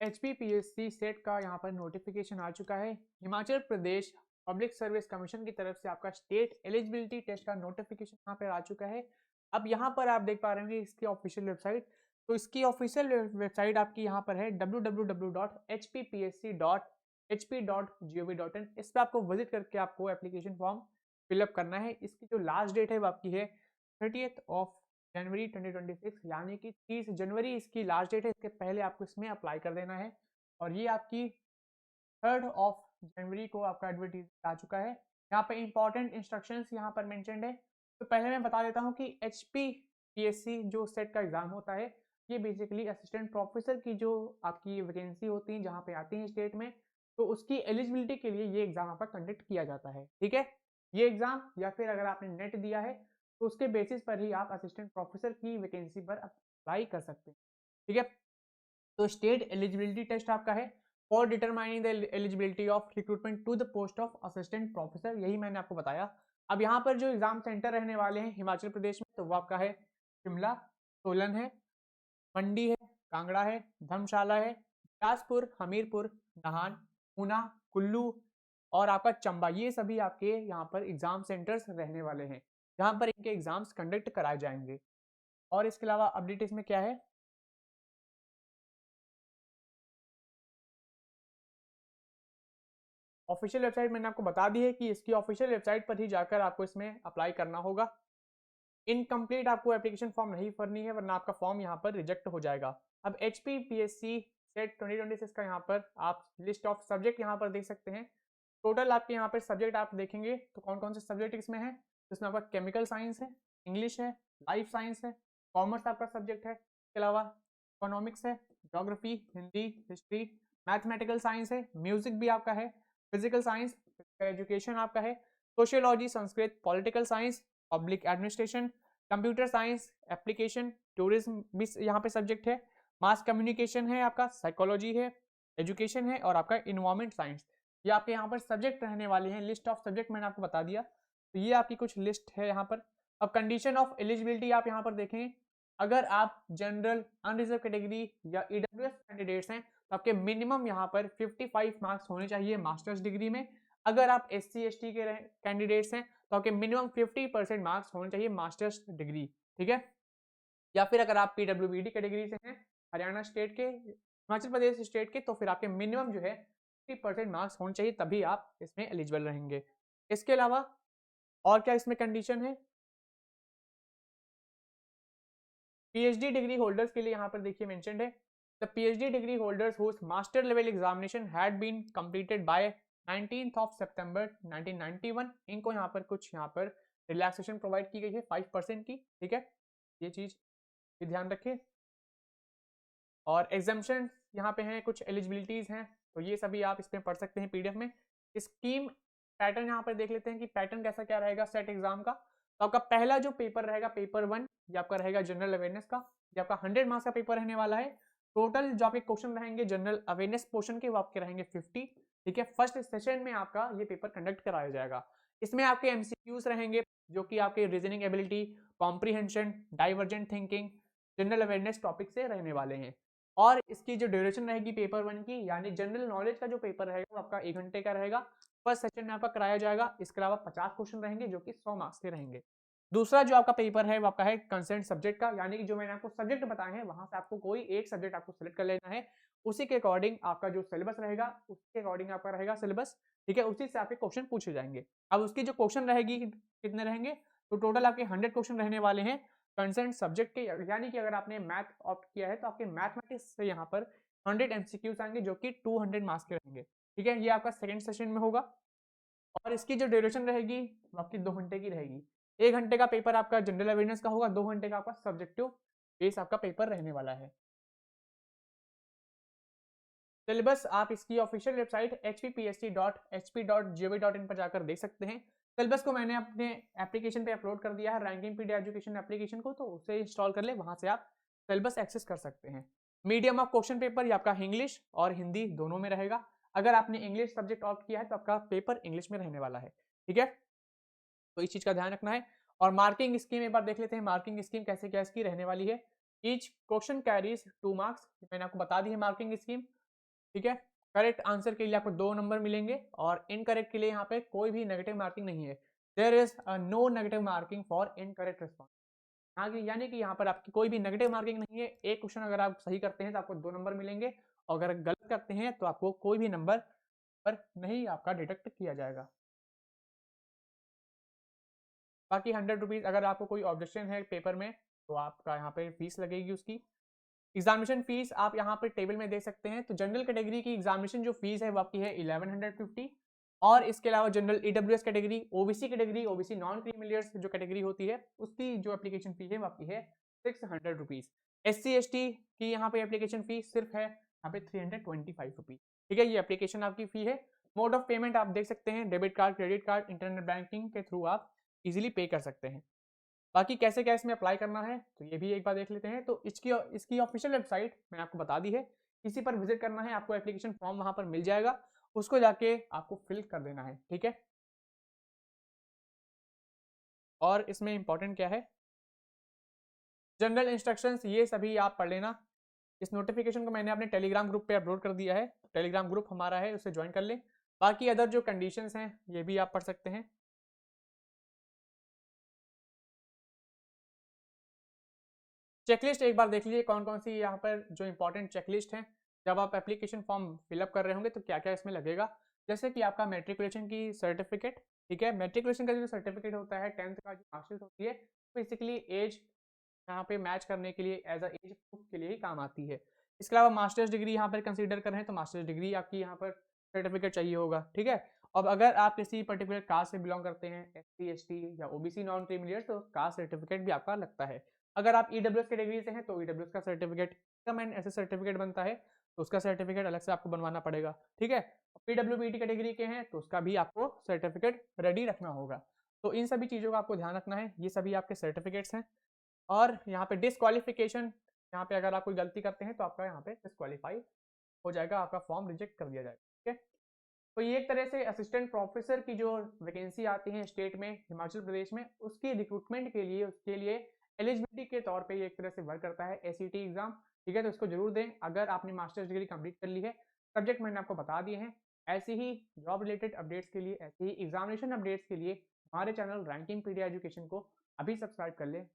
HPPSC set का यहाँ पर नोटिफिकेशन आ चुका है। Himachal Pradesh public service commission की तरफ से आपका स्टेट एलिजिबिलिटी टेस्ट का नोटिफिकेशन यहाँ पर आ चुका है। अब यहाँ पर आप देख पा रहे होंगे इसकी ऑफिशियल वेबसाइट। तो इसकी ऑफिशियल वेबसाइट आपकी यहाँ पर है www.hppsc.hp.gov.in। इस पर आपको विजिट करके आपको एप्लीकेशन फॉर्म फिलअप करना है। इसकी जो लास्ट डेट है वो आपकी है 30th ऑफ जनवरी 2026, यानी कि 30 जनवरी इसकी लास्ट डेट है। इसके पहले आपको इसमें अप्लाई कर देना है। और ये आपकी 3rd ऑफ जनवरी को आपका एडवर्टीज आ चुका है। यहाँ पे इंपॉर्टेंट इंस्ट्रक्शंस यहाँ पर मेंशन्ड है। तो पहले मैं बता देता हूँ कि HPPSC जो सेट का एग्जाम होता है, ये बेसिकली असिस्टेंट प्रोफेसर की जो आपकी वैकेंसी होती है जहाँ पे आती है स्टेट में, तो उसकी एलिजिबिलिटी के लिए ये एग्जाम आपका कंडक्ट किया जाता है। ठीक है, ये एग्जाम या फिर अगर आपने नेट दिया है तो उसके बेसिस पर ही आप असिस्टेंट प्रोफेसर की वैकेंसी पर अप्लाई कर सकते हैं। ठीक है, तो स्टेट एलिजिबिलिटी टेस्ट आपका है for determining the eligibility of recruitment to the post of assistant professor, यही मैंने आपको बताया। अब यहाँ पर जो एग्जाम सेंटर रहने वाले हैं हिमाचल प्रदेश में, तो वो आपका है शिमला, सोलन है, मंडी है, कांगड़ा है, धर्मशाला है, बिलासपुर, हमीरपुर, नाहन, ऊना, कुल्लू और आपका चंबा। ये सभी आपके यहाँ पर एग्जाम सेंटर्स रहने वाले हैं जहाँ पर इनके एग्जाम्स कंडक्ट कराए जाएंगे। और इसके अलावा अपडेट इसमें क्या है, ऑफिशियल वेबसाइट मैंने आपको बता दी है कि इसकी ऑफिशियल वेबसाइट पर ही जाकर आपको इसमें अप्लाई करना होगा। इनकम्प्लीट आपको एप्लीकेशन फॉर्म नहीं भरनी है, वरना आपका फॉर्म यहाँ पर रिजेक्ट हो जाएगा। अब HPPSC सेट 2026 का यहाँ पर आप लिस्ट ऑफ सब्जेक्ट यहाँ पर देख सकते हैं। टोटल आपके यहाँ पर सब्जेक्ट आप देखेंगे तो कौन कौन से सब्जेक्ट इसमें है, इसमें आपका केमिकल साइंस है, इंग्लिश है, लाइफ साइंस है, कॉमर्स आपका सब्जेक्ट है, इसके अलावा इकोनॉमिक्स है, geography, Hindi, history, mathematical science है, म्यूजिक भी आपका है, फिजिकल साइंस, एजुकेशन आपका है, sociology, Sanskrit, political science, public administration, computer science, application, tourism भी यहाँ पे सब्जेक्ट है, मास कम्युनिकेशन है आपका, साइकोलॉजी है, एजुकेशन है और आपका इन्वायरमेंट साइंस। ये आपके यहाँ पर सब्जेक्ट रहने वाले हैं। लिस्ट ऑफ सब्जेक्ट मैंने आपको बता दिया, तो ये आपकी कुछ लिस्ट है यहाँ पर। अब कंडीशन ऑफ एलिजिबिलिटी आप यहाँ पर देखें, अगर आप जनरल, अनरिजर्व कैटेगरी या EWS कैंडिडेट्स हैं तो आपके मिनिमम यहाँ पर 55 मार्क्स होने चाहिए मास्टर्स डिग्री में। अगर आप SC/ST के कैंडिडेट्स हैं तो आपके मिनिमम 50% मार्क्स होने चाहिए मास्टर्स डिग्री। ठीक है, या फिर अगर आप PWBD कैटेगरी से हैं, हरियाणा स्टेट के, हिमाचल प्रदेश स्टेट के, तो फिर आपके मिनिमम जो है 50% मार्क्स होने चाहिए, तभी आप इसमें एलिजिबल रहेंगे। इसके अलावा और क्या इसमें कंडीशन है, PhD डिग्री होल्डर्स के लिए यहाँ पर देखिए मेंशन्ड है, the PhD degree holders whose master level examination had been completed by 19th of September 1991, इनको यहाँ पर कुछ यहाँ पर रिलैक्सेशन प्रोवाइड की गई है 5% की। ठीक है, ये चीज भी ध्यान रखें। और एग्जाम्पशन यहाँ पे हैं, कुछ एलिजिबिलिटीज हैं, तो ये सभी आप इसमें पढ़ सकते हैं PDF में। स्कीम पैटर्न यहाँ पर देख लेते हैं कि पैटर्न कैसा क्या रहेगा सेट एग्जाम का। तो आपका पहला जो पेपर रहेगा पेपर 1, ये आपका रहेगा जनरल अवेयरनेस का, ये आपका 100 मार्क्स का पेपर रहने वाला है। टोटल जो आपके क्वेश्चन रहेंगे जनरल अवेयरनेस पोर्शन के, वो आपके रहेंगे 50। ठीक है, फर्स्ट सेशन में आपका ये पेपर कंडक्ट कराया जाएगा। इसमें आपके MCQs रहेंगे जो कि आपके reasoning ability, comprehension, divergent thinking, general awareness topic से रहने वाले हैं। और इसकी जो ड्यूरेशन रहेगी पेपर 1 की, यानी जनरल नॉलेज का जो पेपर रहेगा वो आपका 1 घंटे का रहेगा, फर्स्ट सेशन में आपका कराया जाएगा। इसके अलावा 50 क्वेश्चन रहेंगे जो कि 100 मार्क्स के रहेंगे। दूसरा जो आपका पेपर है वो आपका है कंसेंट सब्जेक्ट का, यानी कि जो मैंने आपको सब्जेक्ट बताए हैं वहां से आपको कोई एक सब्जेक्ट आपको सिलेक्ट कर लेना है, उसी के अकॉर्डिंग आपका जो सिलेबस रहेगा उसके अकॉर्डिंग आपका रहेगा सिलेबस। ठीक है, उसी से आपके क्वेश्चन पूछे जाएंगे। अब उसकी जो क्वेश्चन रहेगी कितने रहेंगे, तो टोटल आपके 100 क्वेश्चन रहने वाले हैं कंसेंट सब्जेक्ट के, यानी कि अगर आपने मैथ ऑप्ट किया है तो आपके मैथमेटिक्स से यहाँ पर 100 MCQs आएंगे जो कि 200 मार्क्स के रहेंगे। ठीक है, ये आपका सेकंड सेशन में होगा। और इसकी जो ड्यूरेशन रहेगी वो आपकी 2 घंटे की रहेगी। 1 घंटे का पेपर आपका जनरल अवेयरनेस का होगा, 2 घंटे का आपका सब्जेक्टिव बेस आपका पेपर रहने वाला है। सिलेबस आप इसकी ऑफिशियल वेबसाइट hppsc.hp.gov.in पर जाकर देख सकते हैं। सिलेबस को मैंने अपने एप्लीकेशन पे अपलोड कर दिया है, रैंकिंग पीडिया एजुकेशन एप्लीकेशन को, तो उसे इंस्टॉल कर ले, वहां से आप सिलेबस एक्सेस कर सकते हैं। मीडियम ऑफ क्वेश्चन पेपर ये आपका इंग्लिश और हिंदी दोनों में रहेगा। अगर आपने इंग्लिश सब्जेक्ट ऑप्ट किया है तो आपका पेपर इंग्लिश में रहने वाला है। ठीक है, तो इस चीज का ध्यान रखना है। और मार्किंग स्कीम एक बार देख लेते हैं, मार्किंग स्कीम कैसे क्या इसकी रहने वाली है। ईच क्वेश्चन कैरीज 2 मार्क्स, मैंने आपको बता दी है मार्किंग स्कीम। ठीक है। करेक्ट आंसर के लिए आपको 2 नंबर मिलेंगे और इनकरेक्ट के लिए यहाँ पे कोई भी नेगेटिव मार्किंग नहीं है। There is no negative marking for incorrect response. यानी कि यहाँ पर आपकी कोई भी नेगेटिव मार्किंग नहीं है। एक क्वेश्चन अगर आप सही करते हैं तो आपको 2 नंबर मिलेंगे और अगर गलत करते हैं तो आपको कोई भी नंबर पर नहीं आपका डिडक्ट किया जाएगा। बाकी 100 रुपीज़ अगर आपको कोई ऑब्जेक्शन है पेपर में तो आपका यहाँ पे फीस लगेगी उसकी। एग्जामिनेशन फीस आप यहाँ पे टेबल में देख सकते हैं। तो जनरल कैटेगरी की एग्जामिनेशन जो फीस है वो आपकी है 1150 और इसके अलावा general EWS category, OBC OBC non creamy layers जो कैटेगरी होती है उसकी जो एप्लीकेशन फी है वो आपकी है 600 रुपीज़। एससी एसटी की यहाँ पे एप्लीकेशन फी सिर्फ है यहाँ पे 325 रुपीज़। ठीक है, ये एप्लीकेशन आपकी फी है। मोड ऑफ पेमेंट आप देख सकते हैं, debit card, credit card, internet banking के थ्रू आप इजीली पे कर सकते हैं। बाकी कैसे क्या इसमें अप्लाई करना है तो ये भी एक बार देख लेते हैं। तो इसकी इसकी ऑफिशियल वेबसाइट मैंने आपको बता दी है, इसी पर विजिट करना है। आपको एप्लीकेशन फॉर्म वहां पर मिल जाएगा, उसको जाके आपको फिल कर देना है। ठीक है, और इसमें इंपॉर्टेंट क्या है, जनरल इंस्ट्रक्शंस ये सभी आप पढ़ लेना। इस नोटिफिकेशन को मैंने अपने टेलीग्राम ग्रुप पे अपलोड कर दिया है, टेलीग्राम ग्रुप हमारा है, उसे ज्वाइन कर लें। बाकी अदर जो कंडीशंस हैं ये भी आप पढ़ सकते हैं। चेकलिस्ट एक बार देख लीजिए कौन कौन सी यहाँ पर जो इंपॉर्टेंट चेकलिस्ट है। जब आप एप्लीकेशन फॉर्म फिलअप कर रहे होंगे तो क्या क्या इसमें लगेगा, जैसे कि आपका मेट्रिकुलेशन की सर्टिफिकेट। ठीक है, मेट्रिकुलेशन का जो सर्टिफिकेट होता है, 10th का जो मार्कशीट होती है, बेसिकली एज यहाँ पे मैच करने के लिए एज अ एज प्रूफ के लिए ही काम आती है। इसके अलावा मास्टर्स डिग्री यहाँ पर कंसीडर कर रहे हैं तो मास्टर्स डिग्री आपकी यहाँ पर सर्टिफिकेट चाहिए होगा। ठीक है, अब अगर आप किसी पर्टिकुलर कास्ट से बिलोंग करते हैं, एससी एसटी या ओबीसी नॉन क्रीमिलियर, तो कास्ट सर्टिफिकेट भी आपका लगता है। अगर आप ईडब्ल्यूएस कैटेगरी से हैं तो ईडब्ल्यूएस का सर्टिफिकेट, कमेंट ऐसे सर्टिफिकेट बनता है तो उसका सर्टिफिकेट अलग से आपको बनवाना पड़ेगा। ठीक है, पीडब्ल्यूबीटी कैटेगरी के हैं तो उसका भी आपको सर्टिफिकेट रेडी रखना होगा। तो इन सभी चीज़ों का आपको ध्यान रखना है, ये सभी आपके सर्टिफिकेट्स हैं। और यहाँ पे डिसक्वालिफिकेशन, यहाँ पे अगर आप कोई गलती करते हैं तो आपका यहाँ पे डिसक्वालीफाई हो जाएगा, आपका फॉर्म रिजेक्ट कर दिया जाएगा। ठीक है, तो ये एक तरह से असिस्टेंट प्रोफेसर की जो वैकेंसी आती है स्टेट में, हिमाचल प्रदेश में, उसकी रिक्रूटमेंट के लिए, उसके लिए एलिजिबिलिटी के तौर पे ये एक तरह से वर्क करता है एसीटी एग्जाम। ठीक है, तो इसको जरूर दें अगर आपने मास्टर्स डिग्री कंप्लीट कर ली है। सब्जेक्ट मैंने आपको बता दिए हैं। ऐसी ही जॉब रिलेटेड अपडेट्स के लिए, ऐसी ही एग्जामिनेशन अपडेट्स के लिए हमारे चैनल रैंकिंग पीडिया एजुकेशन को अभी सब्सक्राइब कर लें।